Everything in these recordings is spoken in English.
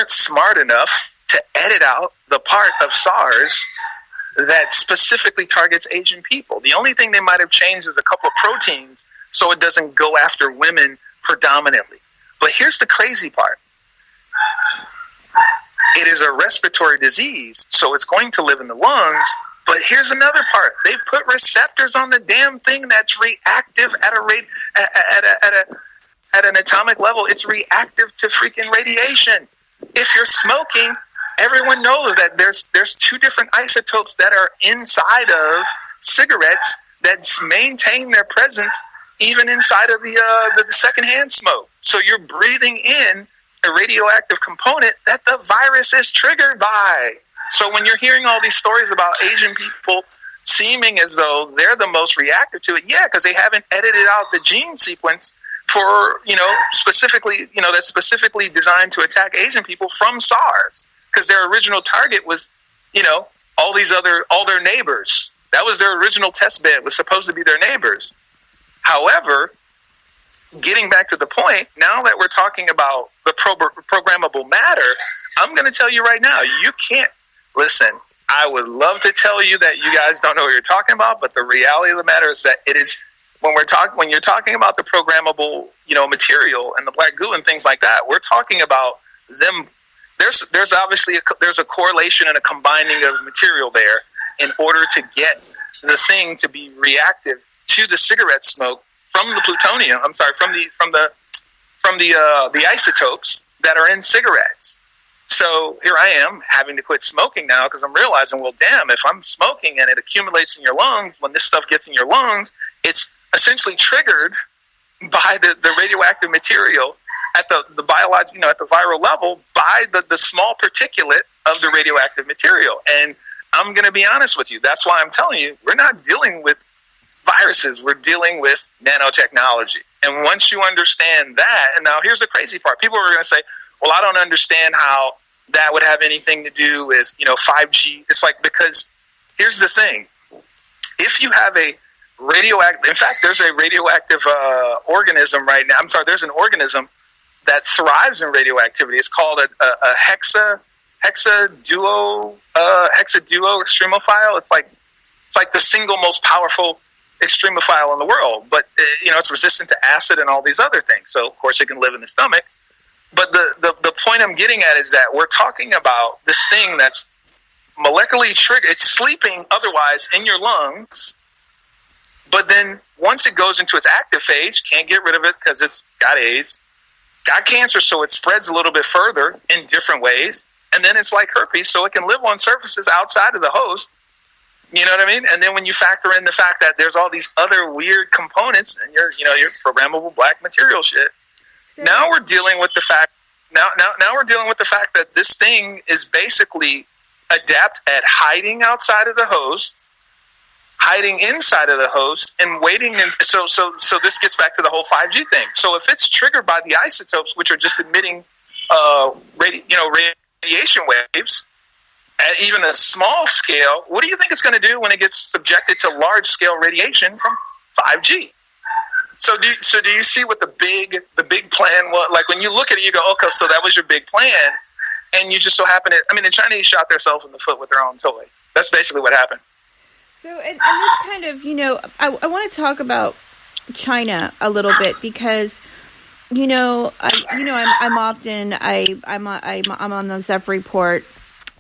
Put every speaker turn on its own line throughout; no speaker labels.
smart enough to edit out the part of SARS that specifically targets Asian people. The only thing they might have changed is a couple of proteins so it doesn't go after women predominantly. But here's the crazy part. It is a respiratory disease, so it's going to live in the lungs. But here's another part. They put receptors on the damn thing that's reactive at an atomic level. It's reactive to freaking radiation. If you're smoking, everyone knows that there's two different isotopes that are inside of cigarettes that maintain their presence even inside of the secondhand smoke. So you're breathing in a radioactive component that the virus is triggered by. So when you're hearing all these stories about Asian people seeming as though they're the most reactive to it, yeah, because they haven't edited out the gene sequence for, specifically, that's specifically designed to attack Asian people from SARS. Because their original target was, all their neighbors. That was their original test bed, was supposed to be their neighbors. However, getting back to the point, now that we're talking about the programmable matter, I'm going to tell you right now, you can't, listen, I would love to tell you that you guys don't know what you're talking about, but the reality of the matter is that it is, when you're talking about the programmable, material and the black goo and things like that, we're talking about them. There's obviously there's a correlation and a combining of material there in order to get the thing to be reactive to the cigarette smoke from the plutonium. I'm sorry, from the isotopes that are in cigarettes. So here I am having to quit smoking now because I'm realizing, well, damn, if I'm smoking and it accumulates in your lungs, when this stuff gets in your lungs, it's essentially triggered by the radioactive material at the biological, at the viral level by the small particulate of the radioactive material. And I'm going to be honest with you. That's why I'm telling you, we're not dealing with viruses. We're dealing with nanotechnology. And once you understand that, and now here's the crazy part. People are going to say, well, I don't understand how that would have anything to do with, 5G. It's like, because here's the thing. If you have a radioactive, in fact, there's a radioactive organism right now. I'm sorry, there's an organism that thrives in radioactivity. It's called a hexaduo extremophile. It's like the single most powerful extremophile in the world. But it's resistant to acid and all these other things. So of course it can live in the stomach. But the point I'm getting at is that we're talking about this thing that's molecularly triggered. It's sleeping otherwise in your lungs. But then once it goes into its active phase, can't get rid of it because it's got AIDS, got cancer, so it spreads a little bit further in different ways. And then it's like herpes, so it can live on surfaces outside of the host. You know what I mean? And then when you factor in the fact that there's all these other weird components and your programmable black material shit. So now we're dealing with the fact. Now we're dealing with the fact that this thing is basically adept at hiding outside of the host, hiding inside of the host, and waiting. So this gets back to the whole 5G thing. So if it's triggered by the isotopes, which are just emitting, radiation waves at even a small scale, what do you think it's going to do when it gets subjected to large scale radiation from 5G? So do you see what the big plan was? Like when you look at it, you go, okay, so that was your big plan, and you just so happen to. I mean, the Chinese shot themselves in the foot with their own toy. That's basically what happened. So, and this
kind of, I want to talk about China a little bit because, I'm on the Zeph Report,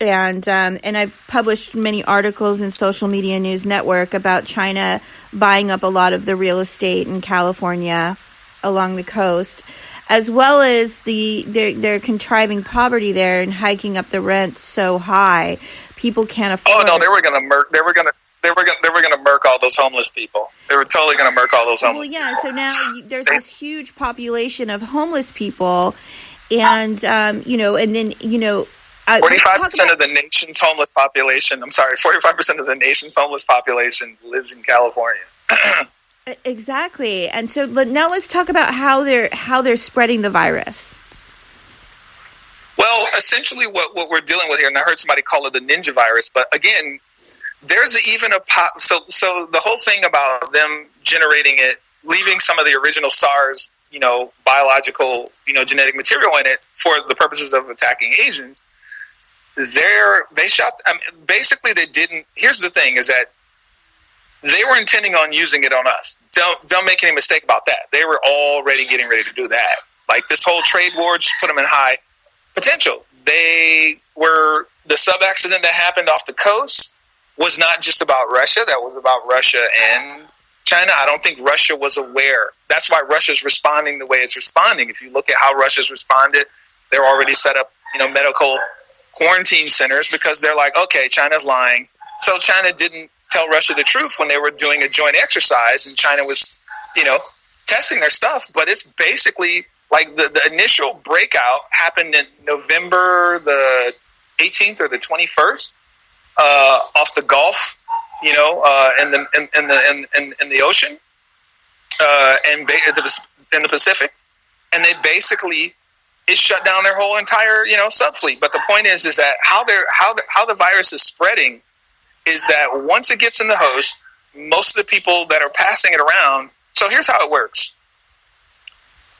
and I've published many articles in Social Media News Network about China buying up a lot of the real estate in California along the coast, as well as they're contriving poverty there and hiking up the rent so high people can't afford.
Oh no, they were going to murk all those homeless people. They were totally going to murk all those homeless.
Well, yeah. So now there's this huge population of homeless people, and and then
45% of the nation's homeless population. I'm sorry, 45% of the nation's homeless population lives in California.
Exactly, and so but now let's talk about how they're spreading the virus.
Well, essentially, what we're dealing with here, and I heard somebody call it the ninja virus, but again, there's even so the whole thing about them generating it, leaving some of the original SARS, biological, genetic material in it for the purposes of attacking Asians. They shot. Basically, they didn't. Here's the thing: is that they were intending on using it on us. Don't make any mistake about that. They were already getting ready to do that. Like this whole trade war just put them in high potential. The sub accident that happened off the coast was not just about Russia. That was about Russia and China. I don't think Russia was aware. That's why Russia's responding the way it's responding. If you look at how Russia's responded, they're already set up, medical quarantine centers because they're like, okay, China's lying. So China didn't tell Russia the truth when they were doing a joint exercise, and China was, testing their stuff. But it's basically like the initial breakout happened in November the 18th or the 21st off the Gulf, in the ocean, and in the Pacific, and it shut down their whole entire subfleet. But the point is that how the virus is spreading is that once it gets in the host, most of the people that are passing it around. So here's how it works.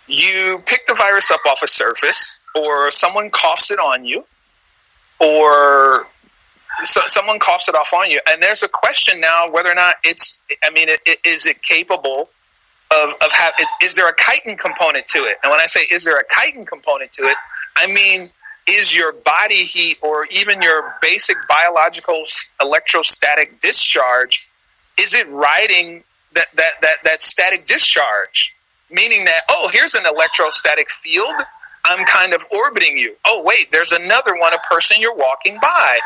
You pick the virus up off a surface, or someone coughs it on you, or someone coughs it off on you. And there's a question now whether or not is it capable of is there a chitin component to it? And when I say is there a chitin component to it, I mean, is your body heat or even your basic biological electrostatic discharge, is it riding that static discharge? Meaning that, here's an electrostatic field. I'm kind of orbiting you. Oh, wait, there's another one, a person you're walking by.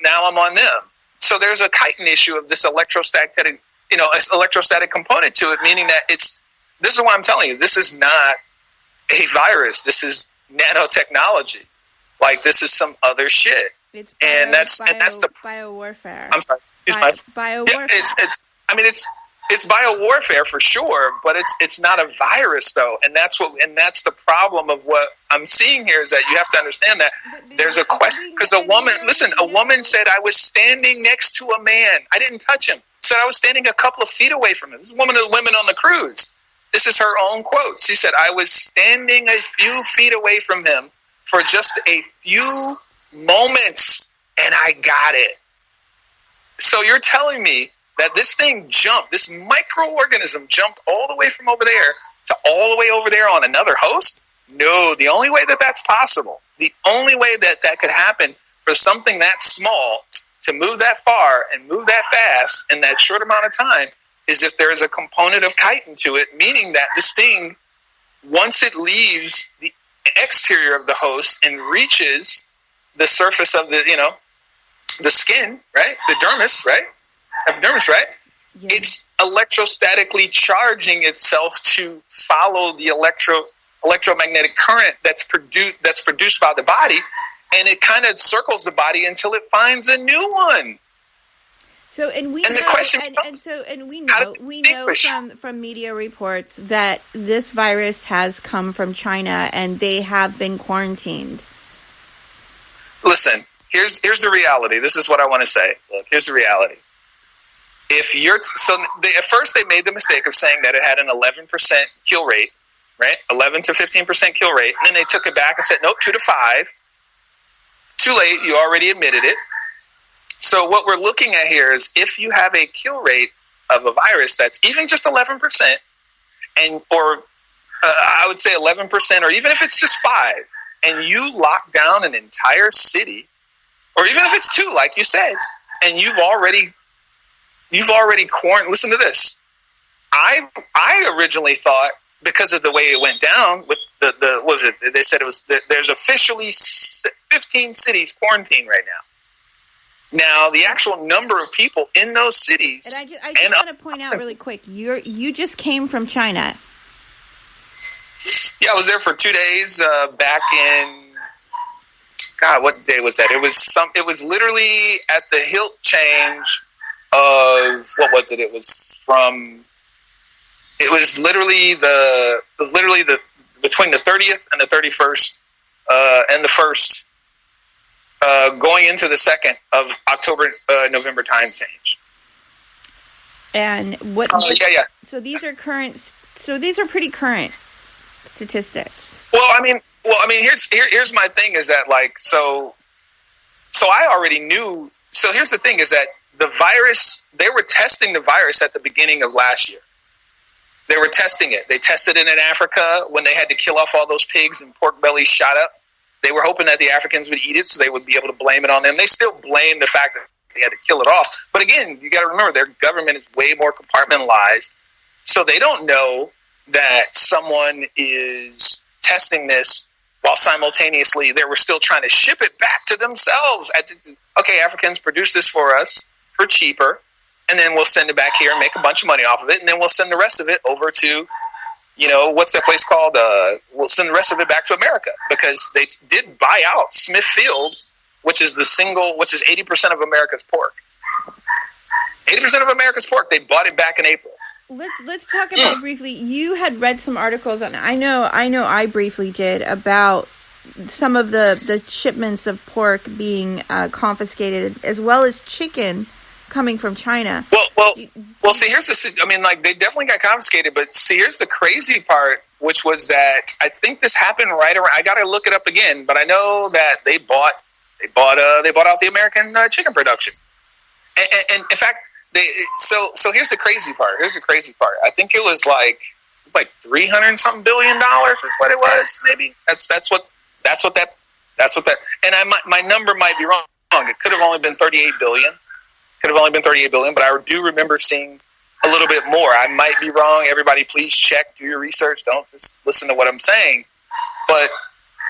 Now I'm on them. So there's a chitin issue of this electrostatic component to it, meaning that this is what I'm telling you. This is not a virus. This is nanotechnology. Like, this is some other shit. That's the
biowarfare.
I'm sorry.
Biowarfare.
It's biowarfare for sure, but it's not a virus though, and that's the problem of what I'm seeing here is that you have to understand that there's a question because a woman said I was standing next to a man. I didn't touch him. Said I was standing a couple of feet away from him. This is women on the cruise. This is her own quote. She said I was standing a few feet away from him for just a few moments, and I got it. So you're telling me that this thing jumped, this microorganism jumped all the way from over there to all the way over there on another host? No, the only way that's possible, the only way that could happen for something that small to move that far and move that fast in that short amount of time is if there is a component of chitin to it, meaning that this thing, once it leaves the exterior of the host and reaches the surface of the skin, right? The dermis, right? Epidermis, right? Yeah. It's electrostatically charging itself to follow the electromagnetic current that's produced by the body, and it kind of circles the body until it finds a new one.
So, and we know from media reports that this virus has come from China, and they have been quarantined.
Listen, here's the reality. This is what I want to say. Look, here's the reality. At first they made the mistake of saying that it had an 11% kill rate, right? 11 to 15% kill rate. And then they took it back and said, nope, 2 to 5. Too late. You already admitted it. So what we're looking at here is if you have a kill rate of a virus that's even just 11%, I would say 11%, or even if it's just 5, and you lock down an entire city, or even if it's 2, like you said, and you've already quarantined. Listen to this. I originally thought, because of the way it went down with what was it? They said it was there's officially 15 cities quarantined right now. Now the actual number of people in those cities.
And I just want to point out really quick. You just came from China.
Yeah, I was there for 2 days back in. God, what day was that? It was literally at the hilt change of what was it? It was literally the between the 30th and the 31st and the 1st going into the 2nd of October November time change.
And what?
Yeah.
So these are current. So these are pretty current. statistics?
Well, I mean, here's my thing is that like so I already knew. So here's the thing is that the virus, they were testing the virus at the beginning of last year. They were testing it. They tested it in Africa when they had to kill off all those pigs and pork bellies shot up. They were hoping that the Africans would eat it so they would be able to blame it on them. They still blame the fact that they had to kill it off. But again, you got to remember their government is way more compartmentalized. So they don't know that someone is testing this while simultaneously they were still trying to ship it back to themselves. Okay, Africans, produce this for us for cheaper, and then we'll send it back here and make a bunch of money off of it, and then we'll send the rest of it over to, what's that place called? We'll send the rest of it back to America, because they did buy out Smithfields, which is 80% of America's pork. 80% of America's pork, they bought it back in April.
Let's talk about briefly. You had read some articles on. I know. I briefly did about some of the shipments of pork being confiscated, as well as chicken coming from China.
Well. See, here's they definitely got confiscated. But see, here's the crazy part, which was that I think this happened right around. I got to look it up again, but I know that they bought out the American chicken production, and in fact. So here's the crazy part. I think it was like $300 something billion is what it was. Maybe that's what that. And my number might be wrong. It could have only been 38 billion. But I do remember seeing a little bit more. I might be wrong. Everybody, please check, do your research. Don't just listen to what I'm saying. But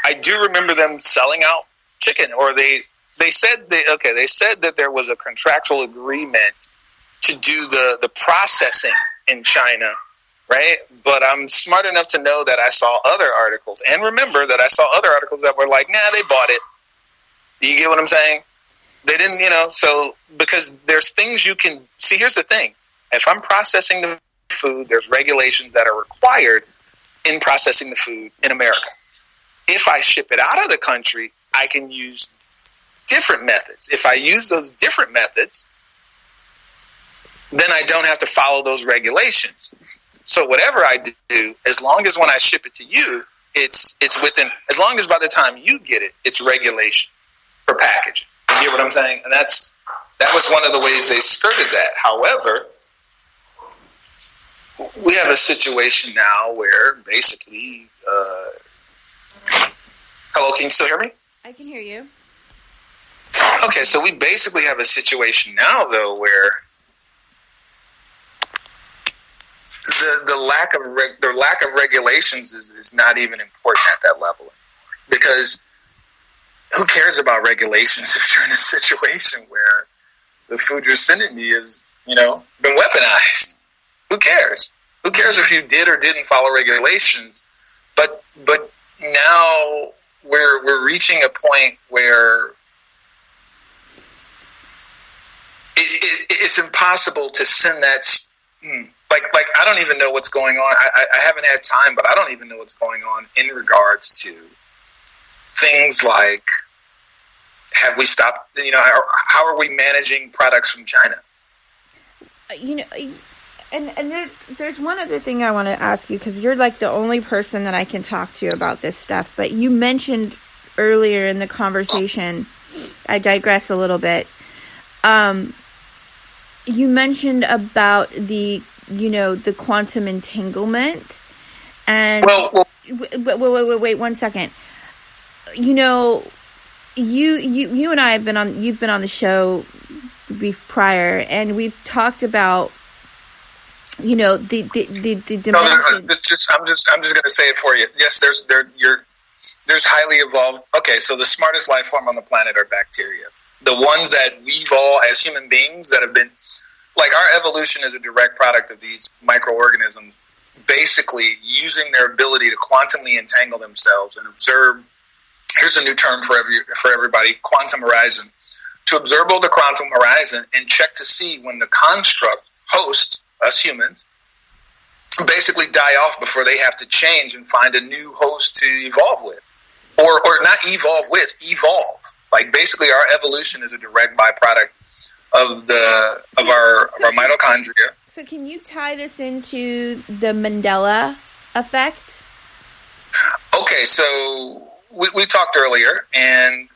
I do remember them selling out chicken, or they said that there was a contractual agreement to do the processing in China, right? But I'm smart enough to know that I saw other articles, and remember that I saw other articles that were like, nah, they bought it. Do you get what I'm saying? They didn't, so because there's things you can see. Here's the thing. If I'm processing the food, there's regulations that are required in processing the food in America. If I ship it out of the country, I can use different methods. If I use those different methods, then I don't have to follow those regulations. So whatever I do, as long as when I ship it to you, it's within, as long as by the time you get it, it's regulation for packaging. You get what I'm saying? And that was one of the ways they skirted that. However, we have a situation now where basically, hello, can you still hear me?
I can hear you.
Okay, so we basically have a situation now, though, where the lack of regulations is not even important at that level anymore. Because who cares about regulations if you're in a situation where the food you're sending me is, been weaponized? Who cares? Who cares if you did or didn't follow regulations? But now we're reaching a point where it's impossible to send that. Like I don't even know what's going on. I haven't had time, but I don't even know what's going on in regards to things like, have we stopped? How are we managing products from China?
And there's one other thing I want to ask you, because you're like the only person that I can talk to about this stuff. But you mentioned earlier in the conversation, I digress a little bit. You mentioned about the quantum entanglement, and wait 1 second. You and I have you've been on the show prior, and we've talked about the dimension.
I'm just going to say it for you. Yes, there's highly evolved. Okay, so the smartest life form on the planet are bacteria. The ones that we've all, as human beings, that have been, like, our evolution is a direct product of these microorganisms basically using their ability to quantumly entangle themselves and observe. Here's a new term for everybody: quantum horizon. To observe the quantum horizon and check to see when the construct host, us humans, basically die off before they have to change and find a new host to evolve with, or not evolve with, evolve. Like, basically, our evolution is a direct byproduct of our mitochondria.
So can you tie this into the Mandela effect?
Okay, so we talked earlier, and